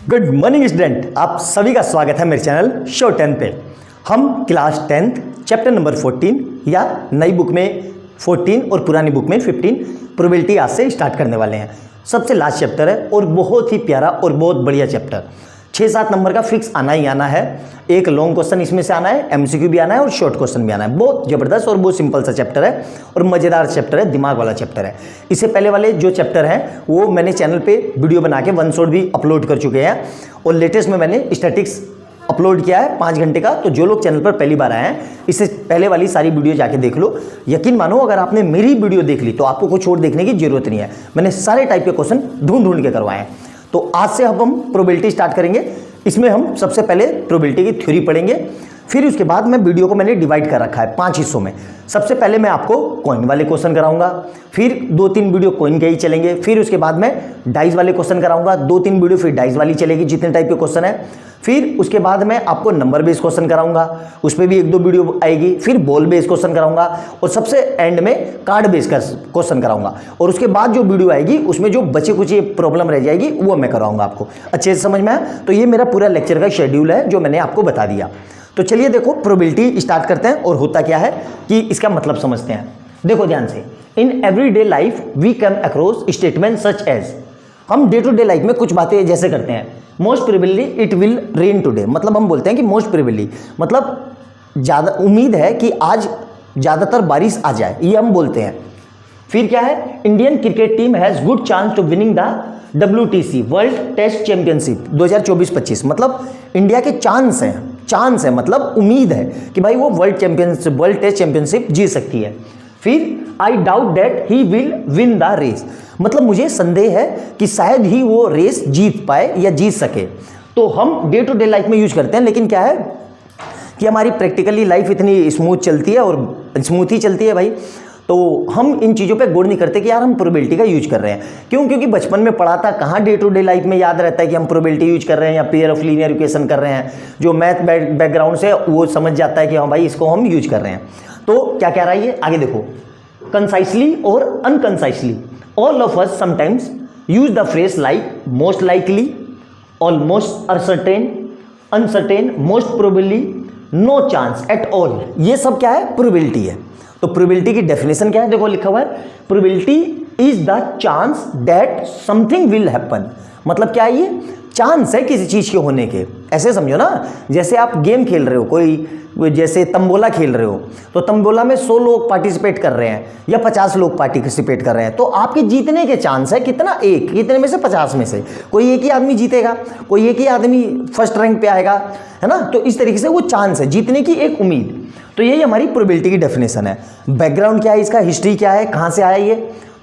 Good morning student, आप सभी का स्वागत है मेरे चैनल शो 10 पे। हम क्लास 10 चैप्टर नंबर 14 या नई बुक में 14 और पुरानी बुक में 15 प्रोबेबिलिटी आज से स्टार्ट करने वाले हैं। सबसे लास्ट चैप्टर है और बहुत ही प्यारा और बहुत बढ़िया चैप्टर। 6-7 नंबर का फिक्स आना ही आना है। एक लॉन्ग क्वेश्चन इसमें से आना है, एमसीक्यू भी आना है और शॉर्ट क्वेश्चन भी आना है। बहुत जबरदस्त और बहुत सिंपल सा चैप्टर है और मज़ेदार चैप्टर है, दिमाग वाला चैप्टर है। इससे पहले वाले जो चैप्टर हैं वो मैंने चैनल पे वीडियो बना के वन शॉट भी अपलोड कर चुके हैं और लेटेस्ट में मैंने स्टैटिक्स अपलोड किया है 5 घंटे का। तो जो लोग चैनल पर पहली बार आए हैं, इससे पहले वाली सारी वीडियो जाके देख लो। यकीन मानो, अगर आपने मेरी वीडियो देख ली तो आपको कुछ और देखने की जरूरत नहीं है। मैंने सारे टाइप के क्वेश्चन ढूंढ के करवाए हैं। तो आज से अब हम प्रोबेबिलिटी स्टार्ट करेंगे। इसमें हम सबसे पहले प्रोबेबिलिटी की थ्योरी पढ़ेंगे, फिर उसके बाद मैं वीडियो को मैंने डिवाइड कर रखा है 5 हिस्सों में। सबसे पहले मैं आपको कॉइन वाले क्वेश्चन कराऊंगा, फिर 2-3 वीडियो कॉइन के ही चलेंगे, फिर उसके बाद मैं डाइस वाले क्वेश्चन कराऊंगा, 2-3 वीडियो फिर डाइस वाली चलेगी जितने टाइप के क्वेश्चन है। फिर उसके बाद मैं आपको नंबर बेस्ड क्वेश्चन कराऊंगा, उस पर भी 1-2 वीडियो आएगी। फिर बॉल बेस्ड क्वेश्चन कराऊंगा और सबसे एंड में कार्ड बेस्ड क्वेश्चन कराऊंगा। और उसके बाद जो वीडियो आएगी उसमें जो बचे कुछ प्रॉब्लम रह जाएगी वो मैं कराऊंगा आपको। अच्छे से समझ में आया? तो ये मेरा पूरा लेक्चर का शेड्यूल है जो मैंने आपको बता दिया। तो चलिए देखो, प्रोबेबिलिटी स्टार्ट करते हैं और होता क्या है कि इसका मतलब समझते हैं। देखो ध्यान से, in everyday life we come across statement such as. हम डे टू डे लाइफ में कुछ बातें जैसे करते हैं, most probably it will rain today. मतलब हम बोलते हैं कि मोस्ट प्रोबेबली मतलब ज़्यादा उम्मीद है कि आज ज़्यादातर बारिश आ जाए, ये हम बोलते हैं। फिर क्या है, Indian cricket team has good chance to winning the WTC world test championship 2024-25। मतलब इंडिया के चांस है मतलब उम्मीद है कि भाई वो वर्ल्ड टेस्ट चैंपियनशिप जीत सकती है। फिर I doubt that he will win the race. मतलब मुझे संदेह है कि शायद ही वो रेस जीत पाए या जीत सके। तो हम डे टू डे लाइफ में यूज करते हैं, लेकिन क्या है कि हमारी प्रैक्टिकली लाइफ इतनी स्मूथ चलती है और स्मूथ ही चलती है भाई। तो हम इन चीज़ों पे गौर नहीं करते कि यार हम प्रोबेबिलिटी का यूज कर रहे हैं। क्यों? क्योंकि बचपन में पढ़ा था, कहाँ डे टू डे लाइफ में याद रहता है कि हम प्रोबेबिलिटी यूज कर रहे हैं या पेयर ऑफ लीनियर इक्वेशन कर रहे हैं। जो मैथ बैकग्राउंड से वो समझ जाता है कि हाँ भाई इसको हम यूज कर रहे हैं। तो क्या कह रहा है ये, आगे देखो। कंसाइसली और unconsciously all of us sometimes use the phrase like most likely, almost uncertain, uncertain, most probably, no chance at all. ये सब क्या है? प्रोबेबिलिटी है। तो प्रोबेबिलिटी की डेफिनेशन क्या है? देखो लिखा हुआ है, probability is the chance that something will happen. मतलब क्या है? ये चांस है किसी चीज के होने के। ऐसे समझो ना, जैसे आप गेम खेल रहे हो, कोई जैसे तंबोला खेल रहे हो, तो तंबोला में 100 लोग पार्टिसिपेट कर रहे हैं या 50 लोग पार्टिसिपेट कर रहे हैं, तो आपके जीतने के चांस है कितना? एक। कितने में से? 50 में से कोई एक ही आदमी जीतेगा, कोई एक ही आदमी फर्स्ट रैंक पे आएगा, है ना। तो इस तरीके से वो चांस है, जीतने की एक उम्मीद। तो यही हमारी प्रोबेबिलिटी की डेफिनेशन है। बैकग्राउंड क्या है इसका, हिस्ट्री क्या है, कहाँ से आया ये,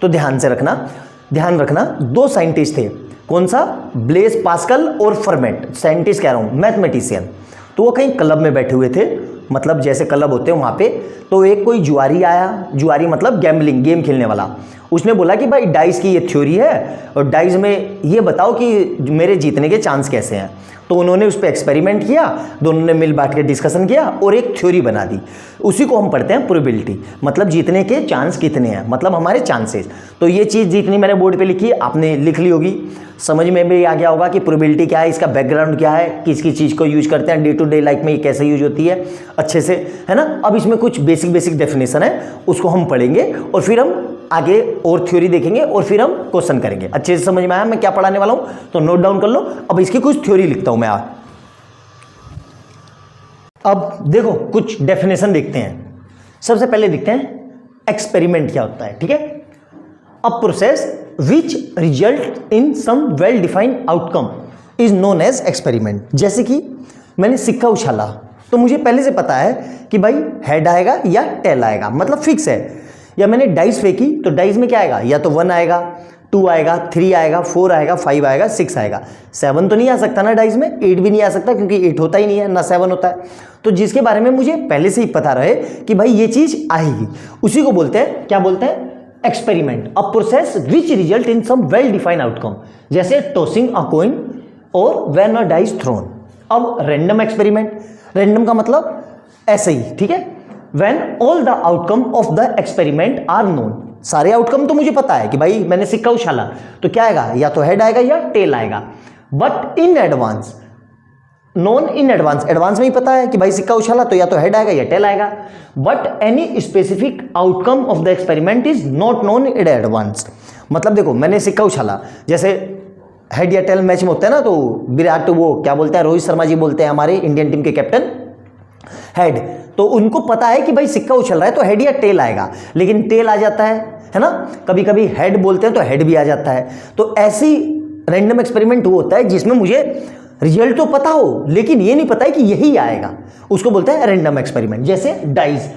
तो ध्यान रखना 2 साइंटिस्ट थे। कौन सा? ब्लेस पास्कल और फर्मेट। साइंटिस्ट कह रहा हूँ, मैथमेटिशियन। तो वो कहीं क्लब में बैठे हुए थे, मतलब जैसे क्लब होते हैं वहाँ पे। तो एक कोई जुआरी आया, जुआरी मतलब गैम्बलिंग, गेम खेलने वाला। उसने बोला कि भाई डाइस की ये थ्योरी है और डाइस में ये बताओ कि मेरे जीतने के चांस कैसे हैं। तो उन्होंने उस पर एक्सपेरिमेंट किया, दोनों ने मिल बांट के डिस्कशन किया और एक थ्योरी बना दी। उसी को हम पढ़ते हैं प्रोबेबिलिटी। मतलब जीतने के चांस कितने हैं, मतलब हमारे चांसेस। तो ये चीज़ जितनी मैंने बोर्ड पे लिखी आपने लिख ली होगी, समझ में भी आ गया होगा कि प्रोबेबिलिटी क्या है, इसका बैकग्राउंड क्या है, किस चीज़ को यूज करते हैं, डे टू डे लाइफ में ये कैसे यूज होती है अच्छे से, है ना। अब इसमें कुछ बेसिक डेफिनेशन है, उसको हम पढ़ेंगे और फिर हम आगे और थ्योरी देखेंगे और फिर हम क्वेश्चन करेंगे। अच्छे से समझ में आया मैं क्या पढ़ाने वाला हूं? तो नोट डाउन कर लो। अब इसकी कुछ थ्योरी लिखता हूं मैं आज। अब देखो कुछ डेफिनेशन देखते हैं। सबसे पहले देखते हैं एक्सपेरिमेंट क्या होता है, ठीक है। A process which result in some well defined outcome is known as experiment. जैसे कि मैंने सिक्का उछाला, तो मुझे पहले से पता है कि भाई हेड आएगा या टेल आएगा, मतलब फिक्स है। या मैंने डाइस फेंकी, तो डाइस में क्या आएगा? या तो 1 आएगा, 2 आएगा, 3 आएगा, 4 आएगा, 5 आएगा, 6 आएगा। 7 तो नहीं आ सकता ना डाइस में, 8 भी नहीं आ सकता क्योंकि 8 होता ही नहीं है ना 7 होता है। तो जिसके बारे में मुझे पहले से ही पता रहे कि भाई ये चीज आएगी, उसी को बोलते हैं, क्या बोलते हैं? Experiment. A process which result in some well defined outcome, जैसे टॉसिंग अ कॉइन और व्हेन अ डाइस थ्रोन। अब रैंडम एक्सपेरिमेंट, रैंडम का मतलब ऐसे ही, ठीक है। When all the outcome of the experiment are known, सारे आउटकम तो मुझे पता है कि भाई मैंने सिक्का उछाला तो क्या आएगा, या तो हेड आएगा या टेल आएगा। But in advance, non in advance, advance में ही पता है कि भाई सिक्का उछाला तो या तो हेड आएगा या टेल आएगा, but any specific outcome of the experiment is not known in advance. मतलब देखो मैंने सिक्का उछाला, जैसे हेड या टेल मैच में होता है ना, तो विराट वो क्या बोलते हैं, रोहित शर्मा जी बोलते हैं हमारे इंडियन टीम के कैप्टन हेड, तो उनको पता है कि भाई सिक्का उछल रहा है तो हेड या टेल आएगा, लेकिन टेल आ जाता है ना, कभी कभी हेड बोलते हैं तो हेड भी आ जाता है। तो ऐसी रैंडम एक्सपेरिमेंट वो होता है जिसमें मुझे रिजल्ट तो पता हो लेकिन ये नहीं पता है कि यही आएगा, उसको बोलते हैं रैंडम एक्सपेरिमेंट। जैसे डाइस,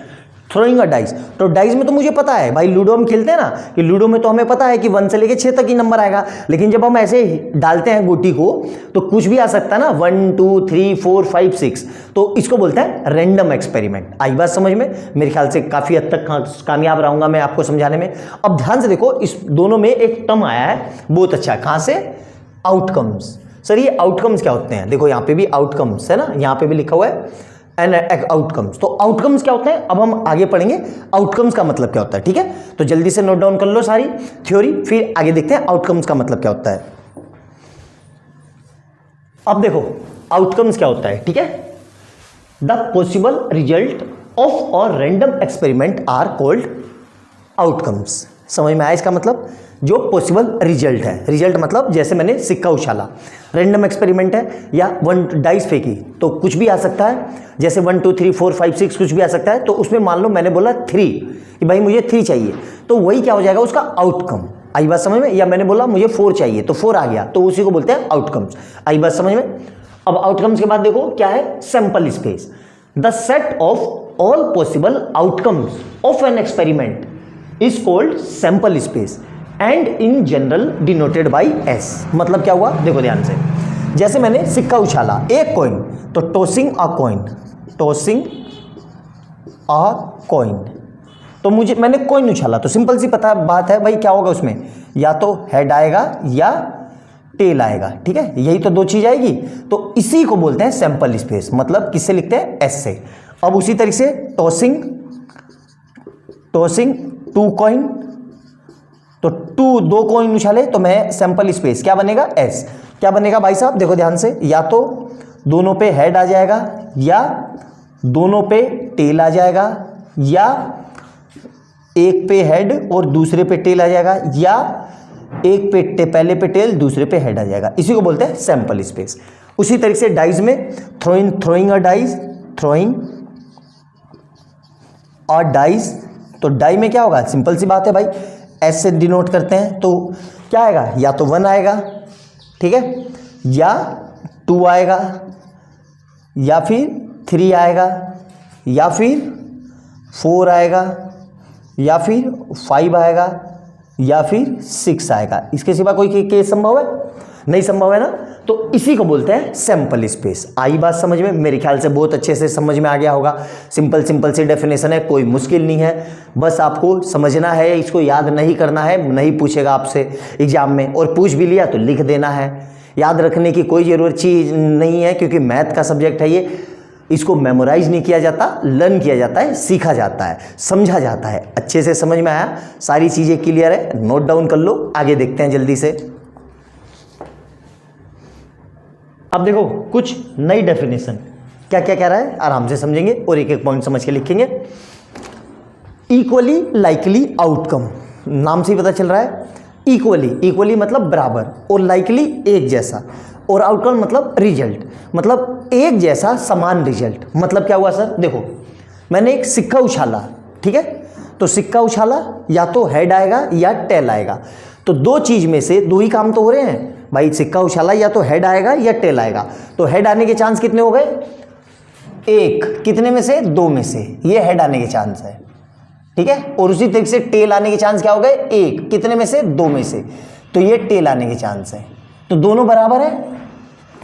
थ्रोइंग अ डाइस, तो डाइस में तो मुझे पता है भाई, लूडो हम खेलते हैं ना, कि लूडो में तो हमें पता है कि 1 से लेके 6 तक ही नंबर आएगा, लेकिन जब हम ऐसे डालते हैं गोटी को तो कुछ भी आ सकता है ना, 1 2 3 4 5 6, तो इसको बोलते हैं रैंडम एक्सपेरिमेंट। आई बात समझ में? मेरे ख्याल से काफी हद तक कामयाब रहूंगा मैं आपको समझाने में। अब ध्यान से देखो, इस दोनों में एक टर्म आया है बहुत अच्छा, कहां से? आउटकम्स। सर ये आउटकम्स क्या होते हैं? देखो यहाँ पे भी आउटकम्स है ना, यहाँ पे भी लिखा हुआ है एंड आउटकम्स। तो आउटकम्स क्या होते हैं अब हम आगे पढ़ेंगे, आउटकम्स का मतलब क्या होता है, ठीक है? तो जल्दी से नोट डाउन कर लो सारी थ्योरी, फिर आगे देखते हैं आउटकम्स का मतलब क्या होता है। अब देखो आउटकम्स क्या होता है, ठीक है? द पॉसिबल रिजल्ट ऑफ और random experiment are called outcomes. समझ में आया इसका मतलब? जो पॉसिबल रिजल्ट है, रिजल्ट मतलब जैसे मैंने सिक्का उछाला, रैंडम एक्सपेरिमेंट है, या 1 डाइस फेंकी तो कुछ भी आ सकता है, जैसे 1 2 3 4 5 6 कुछ भी आ सकता है। तो उसमें मान लो मैंने बोला 3 कि भाई मुझे 3 चाहिए, तो वही क्या हो जाएगा उसका आउटकम। आई बात समझ में? या मैंने बोला मुझे 4 चाहिए तो 4 आ गया, तो उसी को बोलते हैं आउटकम्स। आई बात समझ में? अब आउटकम्स के बाद देखो क्या है, sample space. The set of all possible outcomes of an experiment is called sample space and in general denoted by S. मतलब क्या हुआ देखो ध्यान से, जैसे मैंने सिक्का उछाला, एक कॉइन, तो tossing a coin, tossing a coin, तो मैंने कॉइन उछाला, तो सिंपल सी पता बात है भाई क्या होगा उसमें, या तो हेड आएगा या टेल आएगा, ठीक है? यही तो 2 चीज आएगी, तो इसी को बोलते हैं सैंपल स्पेस। मतलब किससे लिखते हैं? एस से। अब उसी तरीके से टॉसिंग 2 कॉइन, तो 2 कॉइन उछाले तो मैं सैंपल स्पेस क्या बनेगा? एस। क्या बनेगा भाई साहब देखो ध्यान से, या तो दोनों पे हेड आ जाएगा, या दोनों पे टेल आ जाएगा, या एक पे हेड और दूसरे पे टेल आ जाएगा, या एक पे पहले पे टेल दूसरे पे हेड आ जाएगा। इसी को बोलते हैं सैंपल स्पेस। उसी तरीके से डाइज में throwing a dice, throwing a dice, तो डाई में क्या होगा? सिंपल सी बात है भाई, एस से डिनोट करते हैं, तो क्या आएगा? या तो 1 आएगा, ठीक है, या 2 आएगा, या फिर 3 आएगा, या फिर 4 आएगा, या फिर 5 आएगा, या फिर 6 आएगा। इसके सिवा कोई केस संभव है? नहीं संभव है ना। तो इसी को बोलते हैं सैंपल स्पेस। आई बात समझ में? मेरे ख्याल से बहुत अच्छे से समझ में आ गया होगा। सिंपल सी डेफिनेशन है, कोई मुश्किल नहीं है, बस आपको समझना है, इसको याद नहीं करना है। नहीं पूछेगा आपसे एग्जाम में, और पूछ भी लिया तो लिख देना है। याद रखने की कोई ज़रूरत चीज़ नहीं है, क्योंकि मैथ का सब्जेक्ट है ये। इसको मेमोराइज नहीं किया जाता, लर्न किया जाता है, सीखा जाता है, समझा जाता है। अच्छे से समझ में आया? सारी चीज़ें क्लियर है? नोट डाउन कर लो, आगे देखते हैं जल्दी से। अब देखो कुछ नई डेफिनेशन, क्या क्या कह रहा है आराम से समझेंगे और एक एक पॉइंट समझ के लिखेंगे। इक्वली लाइकली आउटकम, नाम से ही पता चल रहा है। इक्वली मतलब बराबर, और लाइकली एक जैसा, और आउटकम मतलब रिजल्ट, मतलब एक जैसा समान रिजल्ट। मतलब क्या हुआ सर? देखो मैंने एक सिक्का उछाला, ठीक है, तो सिक्का उछाला या तो हेड आएगा या टेल आएगा, तो 2 चीज में से 2 ही काम तो हो रहे हैं भाई। सिक्का उछाला या तो हेड आएगा या टेल आएगा, तो हेड आने के चांस कितने हो गए? 1, कितने में से? 2 में से, ये हेड आने के चांस है, ठीक है। और उसी तरीके से टेल आने के चांस क्या हो गए? 1, कितने में से? 2 में से, तो ये टेल आने के चांस है। तो दोनों बराबर है,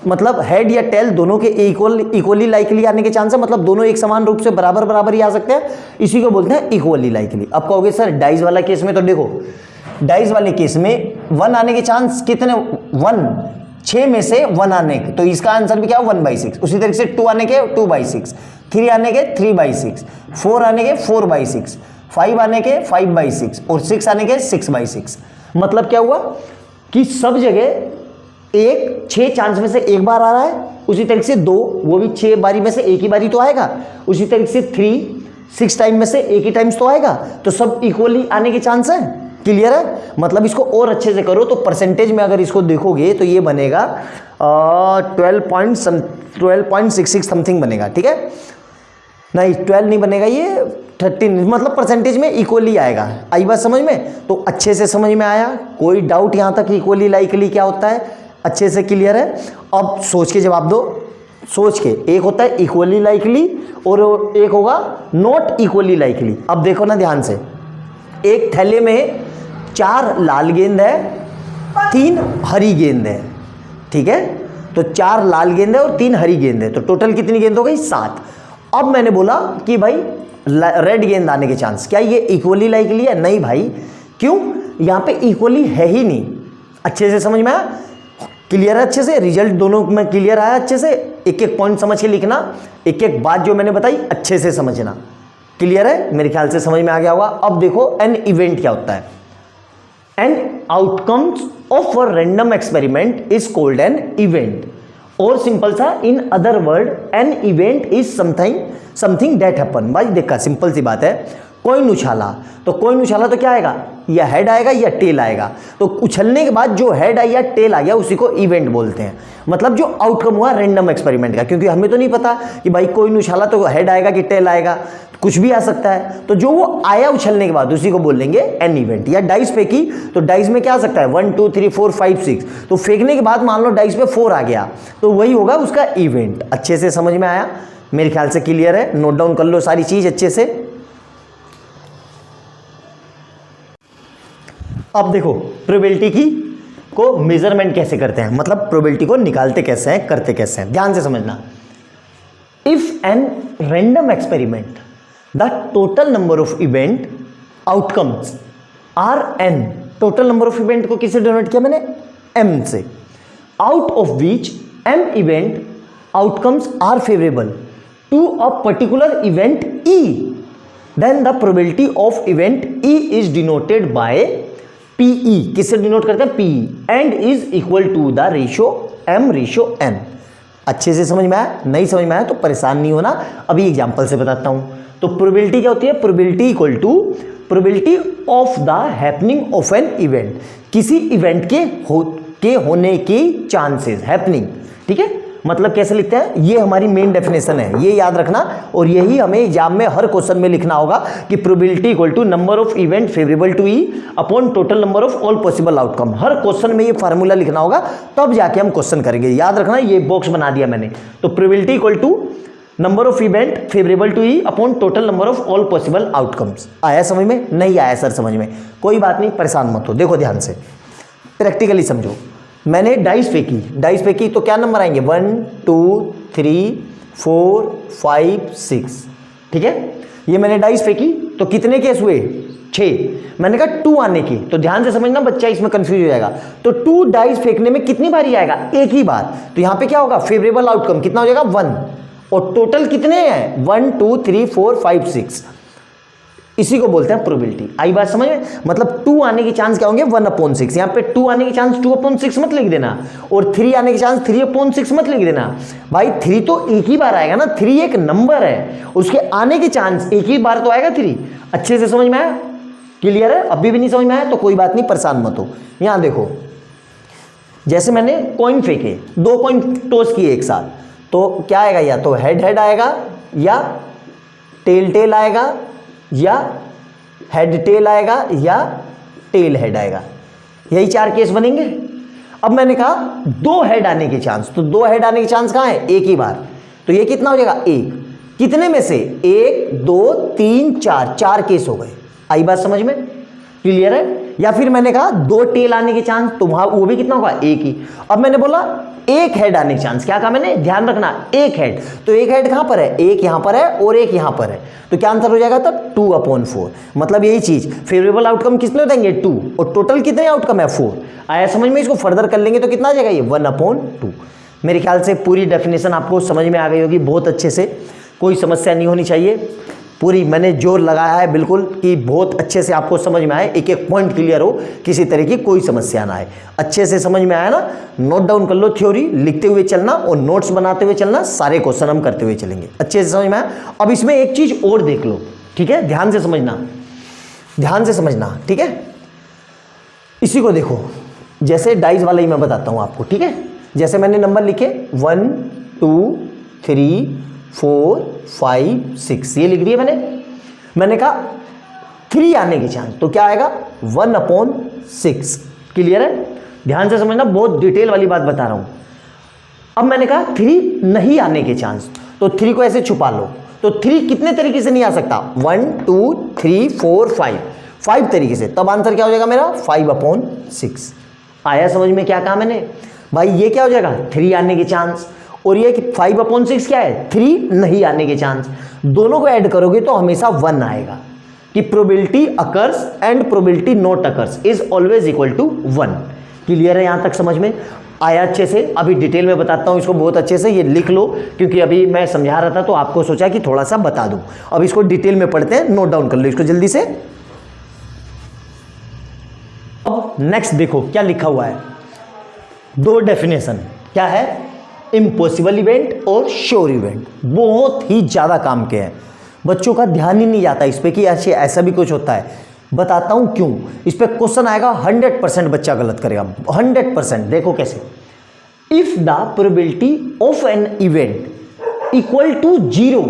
मतलब हेड या टेल दोनों के इक्वली लाइकली आने के चांस है, मतलब दोनों एक समान रूप से बराबर बराबर ही आ सकते हैं। इसी को बोलते हैं इक्वली लाइकली। अब कहोगे सर डाइज वाला केस में, तो देखो डाइज वाले केस में 1 आने के चांस कितने? 1, 6 में से 1 आने के, तो इसका आंसर भी क्या हो? 1/6। उसी तरीके से 2 आने के 2/6, 3 आने के 3/6, 4 आने के 4/6, 5 आने के 5/6 और 6 आने के 6/6। मतलब क्या हुआ कि सब जगह एक 6 चांस में से एक बार आ रहा है, उसी तरीके से 2 वो भी 6 बारी में से एक ही बारी तो आएगा, उसी तरीके से 3 6 टाइम में से एक ही टाइम्स तो आएगा, तो सब इक्वली आने के चांस है। क्लियर है? मतलब इसको और अच्छे से करो तो परसेंटेज में अगर इसको देखोगे तो ये बनेगा 12.66 समथिंग बनेगा। ठीक है, नहीं 12 नहीं बनेगा, ये 13, मतलब परसेंटेज में इक्वली आएगा। आई बात समझ में? तो अच्छे से समझ में आया? कोई डाउट यहाँ तक? इक्वली लाइकली क्या होता है अच्छे से क्लियर है? अब सोच के जवाब दो, सोच के। एक होता है इक्वली लाइकली और एक होगा नॉट इक्वली लाइकली। अब देखो ना ध्यान से, एक थैले में 4 लाल गेंद है, 3 हरी गेंद है। ठीक है, तो 4 लाल गेंद है और 3 हरी गेंद है, तो टोटल कितनी गेंद हो गई? 7। अब मैंने बोला कि भाई रेड गेंद आने के चांस, क्या ये इक्वली लाइकली है? नहीं भाई, क्यों? यहाँ पे इक्वली है ही नहीं। अच्छे से समझ में आया? क्लियर है? अच्छे से रिजल्ट दोनों में क्लियर आया? अच्छे से एक एक पॉइंट समझ के लिखना, एक एक बात जो मैंने बताई अच्छे से समझना। क्लियर है? मेरे ख्याल से समझ में आ गया होगा। अब देखो एन इवेंट क्या होता है। An outcomes of a random experiment is called an event, और सिंपल सा in other word an event is something that happen. भाई देखा, सिंपल सी बात है, कॉइन उछाला, तो कॉइन उछाला तो क्या आएगा? या हेड आएगा या टेल आएगा। तो उछलने के बाद जो हेड आई या टेल आ गया उसी को इवेंट बोलते हैं, मतलब जो आउटकम हुआ रैंडम एक्सपेरिमेंट का। क्योंकि हमें तो नहीं पता कि भाई कॉइन उछाला तो हेड आएगा कि टेल आएगा, कुछ भी आ सकता है। तो जो वो आया उछलने के बाद उसी को बोल लेंगे एन इवेंट। या डाइस फेंकी, तो डाइस में क्या आ सकता है? 1 2 3 4 5 6, तो फेंकने के बाद मान लो डाइस पे 4 आ गया, तो वही होगा उसका इवेंट। अच्छे से समझ में आया? मेरे ख्याल से क्लियर है। नोट डाउन कर लो सारी चीज अच्छे से। अब देखो प्रोबेबिलिटी की को मेजरमेंट कैसे करते हैं, मतलब प्रोबेबिलिटी को निकालते कैसे हैं, करते कैसे हैं, ध्यान से समझना। If an random experiment the total number of event outcomes are N, total number of event को किससे डिनोट किया मैंने? एम से। Out of which M event outcomes are favourable to a particular event E, then the probability of event E is denoted by P E. किससे denote करते हैं? P E, and is equal to the ratio M ratio N. अच्छे से समझ में आया? नहीं समझ में आया तो परेशान नहीं होना, अभी एग्जांपल से बताता हूं। तो प्रोबेबिलिटी क्या होती है? Probability equal to probability of the happening of an event, किसी इवेंट के होने की चांसेस, हैपनिंग। ठीक है, मतलब कैसे लिखते हैं? ये हमारी मेन डेफिनेशन है, ये याद रखना, और यही हमें एग्जाम में हर क्वेश्चन में लिखना होगा कि probability equal to number of event favourable to E upon total number of all possible outcome. हर क्वेश्चन में ये फार्मूला लिखना होगा, तब जाके हम क्वेश्चन करेंगे। याद रखना, ये बॉक्स बना दिया मैंने। तो probability equal to number of event favourable to E upon total number of all possible outcomes. आया समझ में? नहीं आया सर समझ में? कोई बात नहीं, परेशान मत हो। देखो ध्यान से, प्रैक्टिकली समझो। मैंने डाइस फेंकी तो क्या नंबर आएंगे? 1 2 3 4 5 6। ठीक है, ये मैंने डाइस फेंकी तो कितने केस हुए? 6। मैंने कहा 2 आने की, तो ध्यान से समझना, बच्चा इसमें कंफ्यूज हो जाएगा। तो 2 डाइस फेंकने में कितनी बारी आएगा? एक ही बार। तो यहां पे क्या होगा? फेवरेबल आउटकम कितना हो जाएगा? 1। और टोटल कितने हैं? 1 2 3 4 5 6। इसी को बोलते हैं प्रोबेबिलिटी। आई बात समझ में? मतलब 2 आने के चांस क्या होंगे? 1/6। यहाँ पे 2 आने के चांस 2/6 मत लिख देना, और 3 आने के चांस 3/6 मत लिख देना। भाई 3 तो एक ही बार आएगा ना, 3 एक नंबर है, उसके आने के चांस एक ही बार तो आएगा 3। अच्छे से समझ में आया? क्लियर है? अभी भी नहीं समझ में आया तो कोई बात नहीं, परेशान मत हो। यहां देखो, जैसे मैंने कॉइन फेंके, 2 कॉइन टॉस किए एक साथ, तो क्या आएगा? या तो हेड हेड आएगा, या टेल टेल आएगा, या हेड टेल आएगा, या टेल हेड आएगा। यही 4 केस बनेंगे। अब मैंने कहा 2 हेड आने के चांस, तो 2 हेड आने के चांस कहां है? एक ही बार। तो ये कितना हो जाएगा? 1। कितने में से? 1 2 3 4, 4 केस हो गए। आई बात समझ में? क्लियर है? या फिर मैंने कहा 2 टेल आने के चांस, तो वहां वो भी कितना होगा? 1 ही। अब मैंने बोला 1 हेड आने के चांस, क्या कहा मैंने? ध्यान रखना, 1 हेड। तो 1 हेड कहां पर है? 1 यहां पर है और 1 यहां पर है, तो क्या आंसर हो जाएगा तब? 2/4। मतलब यही चीज, फेवरेबल आउटकम कितने देंगे? 2, और टोटल कितने आउटकम है? 4। आया समझ में? इसको फर्दर कर लेंगे तो कितना आ जाएगा? ये 1/2। मेरे ख्याल से पूरी डेफिनेशन आपको समझ में आ गई होगी बहुत अच्छे से, कोई समस्या नहीं होनी चाहिए। पूरी मैंने जोर लगाया है बिल्कुल कि बहुत अच्छे से आपको समझ में आए, एक एक पॉइंट क्लियर हो, किसी तरह की कोई समस्या ना आए। अच्छे से समझ में आया ना? नोट डाउन कर लो, थ्योरी लिखते हुए चलना और नोट्स बनाते हुए चलना, सारे क्वेश्चन हम करते हुए चलेंगे। अच्छे से समझ में आया? अब इसमें एक चीज और देख लो, ठीक है? ध्यान से समझना, ध्यान से समझना, ठीक है? इसी को देखो, जैसे डाइस वाला ही मैं बताता हूं आपको, ठीक है? जैसे मैंने नंबर लिखे 1 2 3 4 5 6, ये लिख दिया मैंने कहा 3 आने के चांस, तो क्या आएगा 1/6। क्लियर है? ध्यान से समझना, बहुत डिटेल वाली बात बता रहा हूं। अब मैंने कहा 3 नहीं आने के चांस, तो 3 को ऐसे छुपा लो। तो 3 कितने तरीके से नहीं आ सकता? 1 2 3 4 5 तरीके से। तब आंसर क्या हो जाएगा मेरा? 5/6। आया समझ में क्या कहा मैंने? भाई ये क्या हो जाएगा? 3 आने के चांस, और ये 5/6 क्या है? 3 नहीं आने के चांस। दोनों को ऐड करोगे तो हमेशा 1 आएगा, कि probability occurs and probability not occurs is always equal to 1। Clear है? यहां तक समझ में आया अच्छे से? अभी डिटेल में बताता हूं इसको बहुत अच्छे से, ये लिख लो, क्योंकि अभी मैं समझा रहा था तो आपको सोचा कि थोड़ा सा बता दूं। अब इसको डिटेल में पढ़ते हैं, नोट डाउन कर लो इसको जल्दी से। अब नेक्स्ट देखो क्या लिखा हुआ है, 2 डेफिनेशन। क्या है? इम्पॉसिबल इवेंट और श्योर इवेंट। बहुत ही ज्यादा काम के हैं, बच्चों का ध्यान ही नहीं जाता इस पे कि अच्छे ऐसा भी कुछ होता है। बताता हूं क्यों। इस पे क्वेश्चन आएगा, 100% बच्चा गलत करेगा, 100%। देखो कैसे, if the probability of an event equal to 0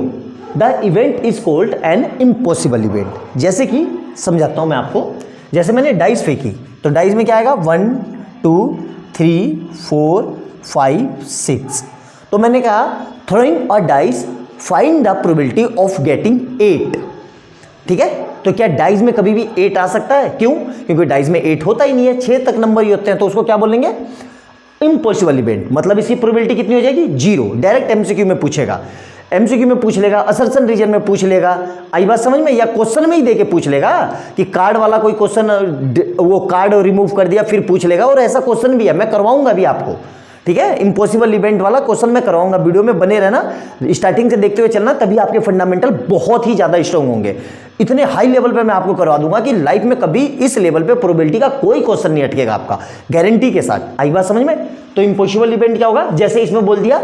the event is called an impossible event. जैसे कि समझाता हूं मैं आपको, जैसे मैंने डाइस फेंकी, तो डाइस में क्या आएगा? 1 2 3 4 5 6। तो मैंने कहा throwing a dice find the probability of getting 8। ठीक है? तो क्या डाइस में कभी भी 8 आ सकता है? क्यों? क्योंकि डाइस में 8 होता ही नहीं है, 6 तक नंबर ही होते हैं, तो उसको क्या बोलेंगे? Impossible event. मतलब इसकी प्रोबेबिलिटी कितनी हो जाएगी? 0। डायरेक्ट एमसीक्यू में पूछेगा, एमसीक्यू में पूछ लेगा, असर्शन रीजन में पूछ लेगा। आई बात समझ में? या क्वेश्चन में ही देके पूछ लेगा कि कार्ड वाला कोई क्वेश्चन, वो कार्ड रिमूव कर दिया फिर पूछ लेगा। और ऐसा क्वेश्चन भी है, मैं करवाऊंगा भी आपको, ठीक है? इम्पॉसिबल इवेंट वाला क्वेश्चन मैं करवाऊंगा, वीडियो में बने रहना, स्टार्टिंग से देखते हुए चलना, तभी आपके फंडामेंटल बहुत ही ज्यादा स्ट्रांग होंगे। इतने हाई लेवल पे मैं आपको करवा दूंगा कि लाइफ में कभी इस लेवल पे प्रोबेबिलिटी का कोई क्वेश्चन नहीं अटकेगा आपका, गारंटी के साथ। आई बात समझ में? तो इम्पॉसिबल इवेंट क्या होगा? जैसे इसमें बोल दिया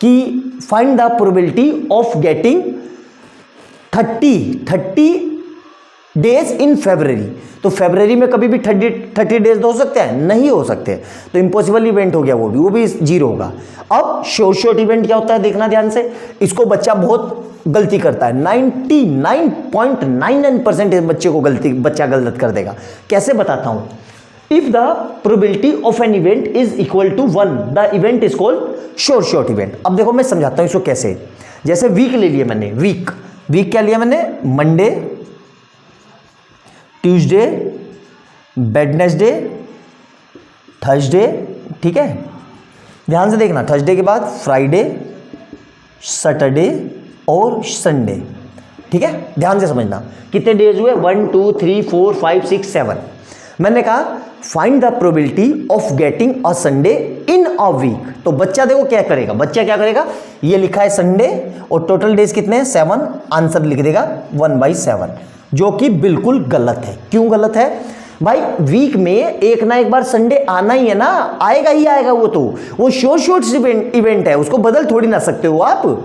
कि find the probability of getting 30 days in February. तो फेब्रवरी में कभी भी 30 डेज हो सकते हैं? नहीं हो सकते। तो इम्पॉसिबल इवेंट हो गया, वो भी 0 होगा। अब शॉर्ट इवेंट क्या होता है? देखना ध्यान से, इसको बच्चा बहुत गलती करता है। 99.99% बच्चे को बच्चा गलत कर देगा। कैसे बताता हूं? If the probability of an event is equal to 1 the event is called short event. अब देखो मैं समझाता हूं इसको कैसे। जैसे वीक ले लिया मैंने, वीक क्या लिया मैंने? Monday, Tuesday, Wednesday, Thursday. ठीक है? ध्यान से देखना, थर्सडे के बाद फ्राइडे, सैटरडे और संडे। ठीक है? ध्यान से समझना, कितने डेज हुए? 1 2 3 4 5 6 7। मैंने कहा find the probability of getting a Sunday in a week. तो बच्चा देखो क्या करेगा, बच्चा क्या करेगा? ये लिखा है संडे और टोटल डेज कितने हैं? 7। आंसर लिख देगा 1/7, जो कि बिल्कुल गलत है। क्यों गलत है भाई? वीक में एक ना एक बार संडे आना ही है ना, आएगा ही आएगा। वो शॉर्ट इवेंट है, उसको बदल थोड़ी ना सकते हो आप।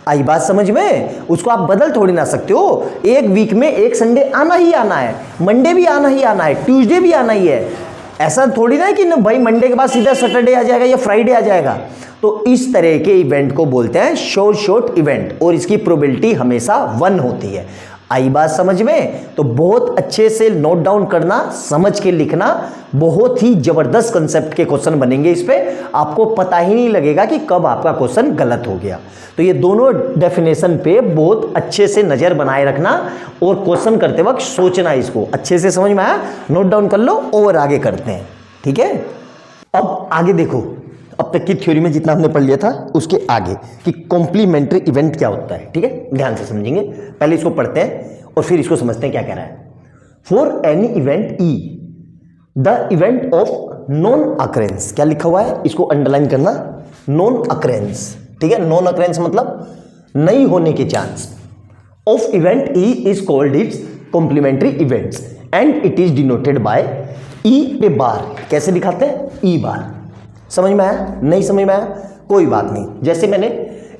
आई बात समझ में? उसको आप बदल थोड़ी ना सकते हो। एक वीक में एक संडे आना ही आना है, मंडे भी आना ही आना है, ट्यूसडे भी आना ही है। ऐसा थोड़ी ना है कि भाई मंडे के बाद सीधा सैटरडे आ जाएगा या फ्राइडे आ जाएगा। तो इस तरह के इवेंट को बोलते हैं शॉर्ट इवेंट, और इसकी प्रोबेबिलिटी हमेशा 1 होती है। आई बात समझ में? तो बहुत अच्छे से नोट डाउन करना, समझ के लिखना। बहुत ही जबरदस्त कंसेप्ट के क्वेश्चन बनेंगे इस पे, आपको पता ही नहीं लगेगा कि कब आपका क्वेश्चन गलत हो गया। तो ये दोनों डेफिनेशन पे बहुत अच्छे से नजर बनाए रखना, और क्वेश्चन करते वक्त सोचना। इसको अच्छे से समझ में आया? नोट डाउन कर लो और आगे करते हैं। ठीक है? अब आगे देखो, अब तक की थ्योरी में जितना हमने पढ़ लिया था उसके आगे कि कॉम्प्लीमेंट्री इवेंट क्या होता है। ठीक है? ध्यान से समझेंगे, पहले इसको पढ़ते हैं और फिर इसको समझते हैं क्या कह रहा है। For any event E the event of non occurrence, क्या लिखा हुआ है? इसको अंडरलाइन करना, नॉन अकरेंस। ठीक है? नॉन अकरेंस मतलब नहीं होने के chance. Of event E is called its complementary events and it is denoted by E पे बार। कैसे दिखाते हैं? ई बार। समझ में आया? नहीं समझ में आया? कोई बात नहीं। जैसे मैंने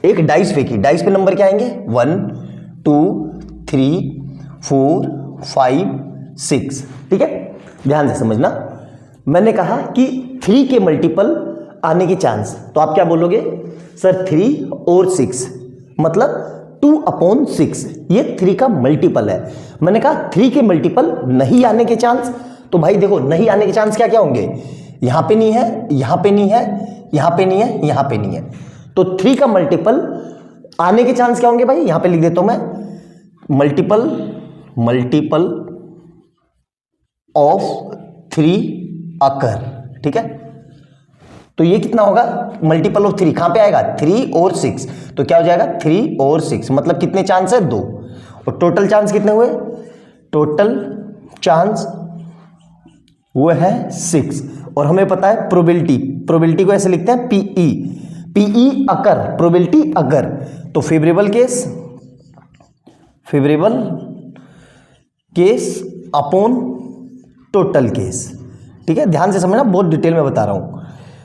एक डाइस फेंकी, डाइस पे नंबर क्या आएंगे? 1 2 3 4 5 6। ठीक है, ध्यान से समझना। मैंने कहा कि 3 के मल्टीपल आने की चांस, तो आप क्या बोलोगे? सर 3 और 6 मतलब 2/6, ये 3 का मल्टीपल है। मैंने कहा 3 के मल्टीपल नहीं आने के चांस, तो भाई देखो नहीं आने के चांस क्या क्या होंगे? यहां पे नहीं है, यहां पे नहीं है, यहां पे नहीं है, यहां पे नहीं है। तो 3 का मल्टीपल आने के चांस क्या होंगे भाई? यहां पे लिख देता हूं मैं, मल्टीपल ऑफ 3 अकर। ठीक है, तो ये कितना होगा? मल्टीपल ऑफ 3 कहां पे आएगा? 3 और 6, तो क्या हो जाएगा? 3 और 6 मतलब कितने चांस है? 2। और टोटल चांस कितने हुए? टोटल चांस वो है 6। और हमें पता है प्रोबेबिलिटी को ऐसे लिखते हैं पीई अकर, प्रोबेबिलिटी अगर। तो favourable case upon total case. ठीक है, ध्यान से समझना, बहुत डिटेल में बता रहा हूं।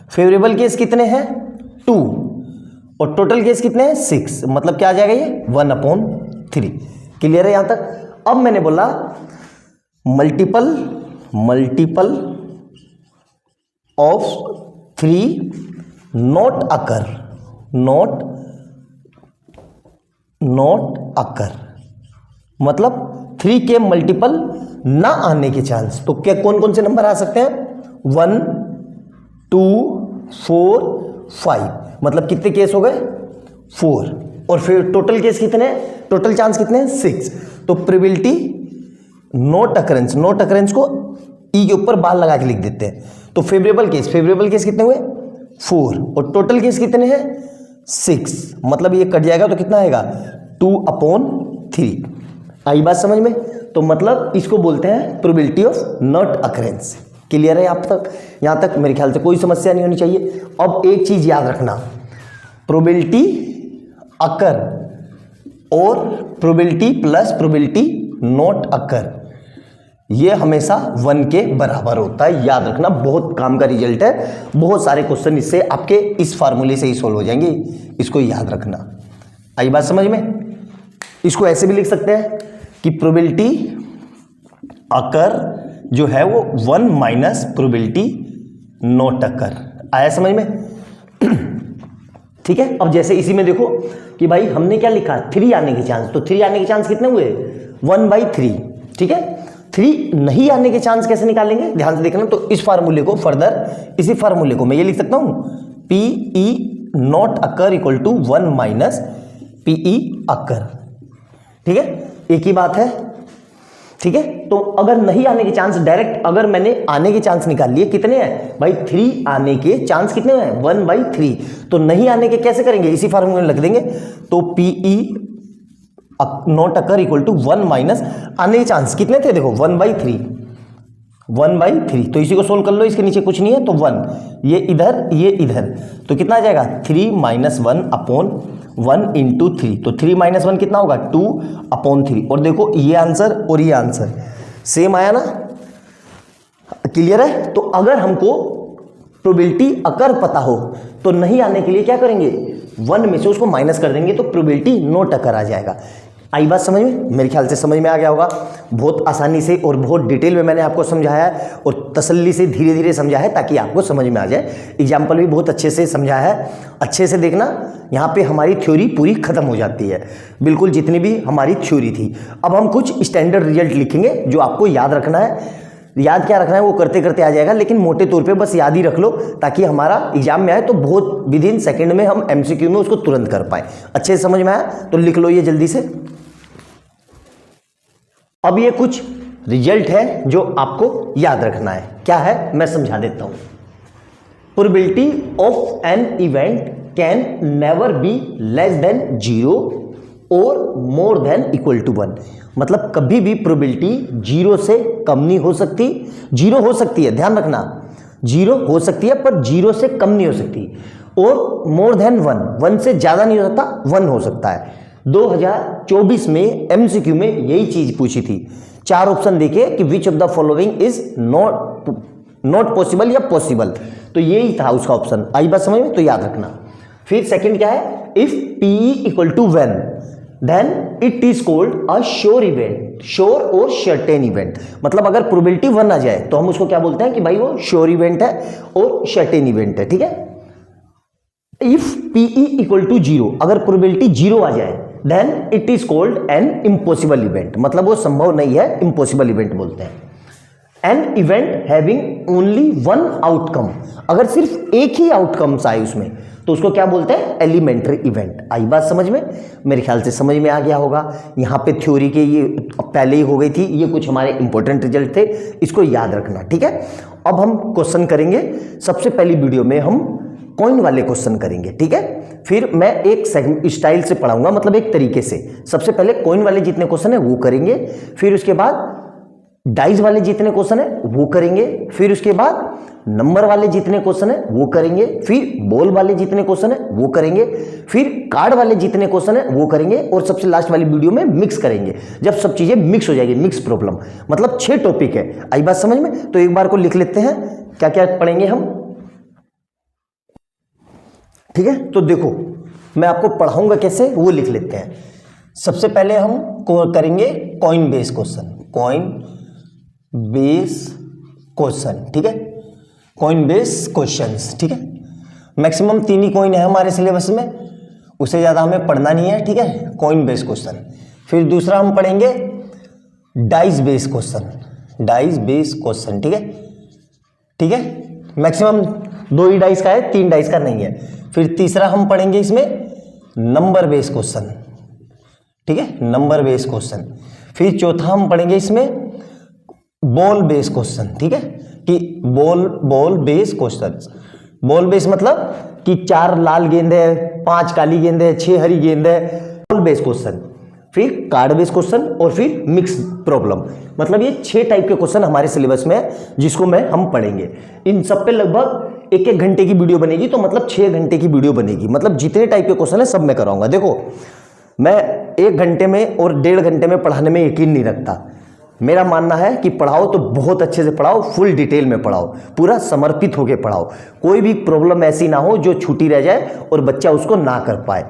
फेवरेबल केस कितने हैं? 2 और टोटल केस कितने हैं? 6, मतलब क्या आ जाएगा ये? 1/3। क्लियर है यहां तक? अब मैंने बोला मल्टीपल ऑफ 3 नॉट अकर, मतलब 3 के मल्टीपल ना आने के चांस। तो क्या कौन कौन से नंबर आ सकते हैं? 1 2 4 5, मतलब कितने केस हो गए? 4। और फिर टोटल केस कितने? टोटल चांस कितने हैं? 6। तो प्रोबेबिलिटी नॉट अकरेंस को ई के ऊपर बाल लगा के लिख देते हैं। तो फेवरेबल केस कितने हुए? 4। और टोटल केस कितने हैं? 6, मतलब ये कट जाएगा तो कितना आएगा? 2/3। आई बात समझ में? तो मतलब इसको बोलते हैं probability of not occurrence. Clear है यहां तक? मेरे ख्याल से कोई समस्या नहीं होनी चाहिए। अब एक चीज याद रखना, प्रोबेबिलिटी अकर और probability plus probability not occur, ये हमेशा 1 के बराबर होता है। याद रखना, बहुत काम का रिजल्ट है। बहुत सारे क्वेश्चन इससे आपके इस फार्मूले से ही सोल्व हो जाएंगे, इसको याद रखना। आई बात समझ में? इसको ऐसे भी लिख सकते हैं कि प्रोबेबिलिटी अकर जो है वो 1 माइनस प्रोबेबिलिटी नॉट अकर। आया समझ में? ठीक है, अब जैसे इसी में देखो कि भाई हमने क्या लिखा? 3 आने के चांस, तो 3 आने के चांस कितने हुए? 1/3। ठीक है, 3 नहीं आने के चांस कैसे निकालेंगे? ध्यान से देखना। तो इस फार्मूले को फर्दर, इसी फार्मूले को मैं ये लिख सकता हूं, PE not occur equal to 1 minus PE occur. ठीक है, एक ही बात है। ठीक है, तो अगर नहीं आने के चांस, डायरेक्ट अगर मैंने आने के चांस निकाल लिए, कितने हैं भाई? 3 आने के चांस कितने हैं? 1/3। तो नहीं आने के कैसे करेंगे? इसी फार्मूले में लिख देंगे। तो P E not occur equal to 1 minus आने के चांस कितने थे? देखो 1/3। तो इसी को सोल्व कर लो, इसके नीचे कुछ नहीं है तो 1, ये इधर ये इधर, तो कितना आ जाएगा? 3 - 1/1 इंटू 3। तो 3 - 1 कितना होगा? 2/3। और देखो ये आंसर और ये आंसर सेम आया ना? क्लियर है? तो अगर हमको प्रोबेबिलिटी अकर पता हो तो नहीं आने के लिए क्या करेंगे? 1 में से उसको माइनस कर देंगे तो प्रोबेबिलिटी नॉट अकर आ जाएगा। आई बात समझ में? मेरे ख्याल से समझ में आ गया होगा। बहुत आसानी से और बहुत डिटेल में मैंने आपको समझाया है और तसल्ली से धीरे धीरे समझाया है ताकि आपको समझ में आ जाए। एग्जाम्पल भी बहुत अच्छे से समझाया है। अच्छे से देखना, यहाँ पे हमारी थ्योरी पूरी खत्म हो जाती है, बिल्कुल जितनी भी हमारी थ्योरी थी। अब हम कुछ स्टैंडर्ड रिजल्ट लिखेंगे जो आपको याद रखना है। याद क्या रखना है वो करते करते आ जाएगा, लेकिन मोटे तौर पे बस याद ही रख लो ताकि हमारा एग्जाम में आए तो बहुत विदिन सेकंड में हम एमसीक्यू में उसको तुरंत कर पाए। अच्छे से समझ में आया तो लिख लो ये जल्दी से। अब ये कुछ रिजल्ट है जो आपको याद रखना है। क्या है मैं समझा देता हूं। Probability of an event can never be less than 0 और मोर देन इक्वल टू 1। मतलब कभी भी प्रोबेबिलिटी 0 से कम नहीं हो सकती। 0 हो सकती है, ध्यान रखना, 0 हो सकती है पर 0 से कम नहीं हो सकती। और मोर देन 1, 1 से ज्यादा नहीं हो सकता, 1 हो सकता है। 2024 में एमसीक्यू में यही चीज पूछी थी। 4 ऑप्शन देखे कि which of the following is not possible या पॉसिबल, तो यही था उसका ऑप्शन। आई बात समझ में, तो याद रखना। फिर सेकंड क्या है, if PE equal to 1 then it is called a sure event, sure और सर्टेन इवेंट। मतलब अगर प्रोबेबिलिटी 1 आ जाए तो हम उसको क्या बोलते हैं कि भाई वो श्योर इवेंट है और सर्टेन इवेंट है, ठीक है। इफ PE इक्वल टू 0, अगर प्रोबेबिलिटी 0 आ जाए then it is called an impossible event, मतलब वो संभव नहीं है, इम्पॉसिबल इवेंट बोलते हैं। An event having only 1 outcome, अगर सिर्फ एक ही आउटकम्स आए उसमें तो उसको क्या बोलते हैं, एलिमेंट्री इवेंट। आई बात समझ में, मेरे ख्याल से समझ में आ गया होगा। यहाँ पे थ्योरी के ये पहले ही हो गई थी, ये कुछ हमारे इंपॉर्टेंट रिजल्ट थे, इसको याद रखना, ठीक है। अब हम क्वेश्चन करेंगे। सबसे पहली वीडियो में हम कॉइन वाले क्वेश्चन करेंगे, ठीक है। फिर मैं एक स्टाइल से पढ़ाऊंगा, मतलब एक तरीके से। सबसे पहले कॉइन वाले जितने क्वेश्चन है वो करेंगे, फिर उसके बाद डाइज वाले जितने क्वेश्चन है वो करेंगे, फिर उसके बाद नंबर वाले जितने क्वेश्चन है वो करेंगे, फिर बॉल वाले जितने क्वेश्चन है वो करेंगे, फिर कार्ड वाले जितने क्वेश्चन है वो करेंगे, और सबसे लास्ट वाली वीडियो में मिक्स करेंगे। जब सब चीजें मिक्स हो जाएगी, मिक्स प्रॉब्लम, मतलब 6 टॉपिक है। आई बात समझ में, तो एक बार को लिख लेते हैं क्या क्या पढ़ेंगे हम, ठीक है। तो देखो मैं आपको पढ़ाऊंगा कैसे वो लिख लेते हैं। सबसे पहले हम करेंगे coin base question, coin base question, ठीक है। कॉइन बेस क्वेश्चंस, ठीक है। मैक्सिमम 3 ही कॉइन है हमारे सिलेबस में, उससे ज़्यादा हमें पढ़ना नहीं है, ठीक है। कॉइन बेस क्वेश्चन, फिर दूसरा हम पढ़ेंगे dice base question, dice base question, ठीक है, ठीक है। मैक्सिमम 2 ही डाइस का है, 3 डाइस का नहीं है। फिर तीसरा हम पढ़ेंगे इसमें नंबर बेस क्वेश्चन, ठीक है, नंबर बेस क्वेश्चन। फिर चौथा हम पढ़ेंगे इसमें बॉल बेस क्वेश्चन, ठीक है, कि ball base question. Ball base मतलब कि 4 लाल गेंद है, 5 काली गेंद है, 6 हरी गेंद है, बॉल बेस क्वेश्चन। फिर कार्ड बेस क्वेश्चन और फिर मिक्स प्रॉब्लम। मतलब ये 6 टाइप के क्वेश्चन हमारे सिलेबस में है, जिसको हम पढ़ेंगे। इन सब पे लगभग 1-1 घंटे की वीडियो बनेगी, तो मतलब 6 घंटे की वीडियो बनेगी। मतलब जितने टाइप के क्वेश्चन है सब मैं कराऊंगा। देखो मैं 1 घंटे में और 1.5 घंटे में पढ़ाने में यकीन नहीं रखता। मेरा मानना है कि पढ़ाओ तो बहुत अच्छे से पढ़ाओ, फुल डिटेल में पढ़ाओ, पूरा समर्पित होकर पढ़ाओ। कोई भी प्रॉब्लम ऐसी ना हो जो छूटी रह जाए और बच्चा उसको ना कर पाए।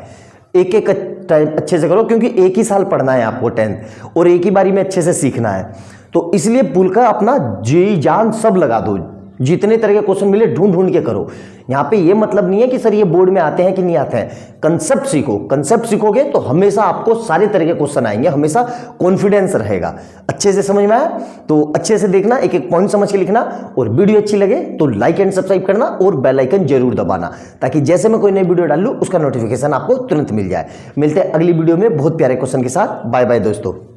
एक टाइम अच्छे से करो, क्योंकि एक ही साल पढ़ना है आपको 10th, और एक ही बारी में अच्छे से सीखना है। तो इसलिए पुल का अपना जी जान सब लगा दो, जितने तरह के क्वेश्चन मिले ढूंढ ढूंढ के करो। यहाँ पे ये मतलब नहीं है कि सर ये बोर्ड में आते हैं कि नहीं आते हैं। कंसेप्ट सीखो, कंसेप्ट सीखोगे तो हमेशा आपको सारे तरह के क्वेश्चन आएंगे, हमेशा कॉन्फिडेंस रहेगा। अच्छे से समझ में आया तो अच्छे से देखना, एक एक पॉइंट समझ के लिखना, और वीडियो अच्छी लगे तो लाइक एंड सब्सक्राइब करना और बेल आइकन जरूर दबाना, ताकि जैसे मैं कोई नई वीडियो डाल लूँ उसका नोटिफिकेशन आपको तुरंत मिल जाए। मिलते हैं अगली वीडियो में बहुत प्यारे क्वेश्चन के साथ। बाय बाय दोस्तों।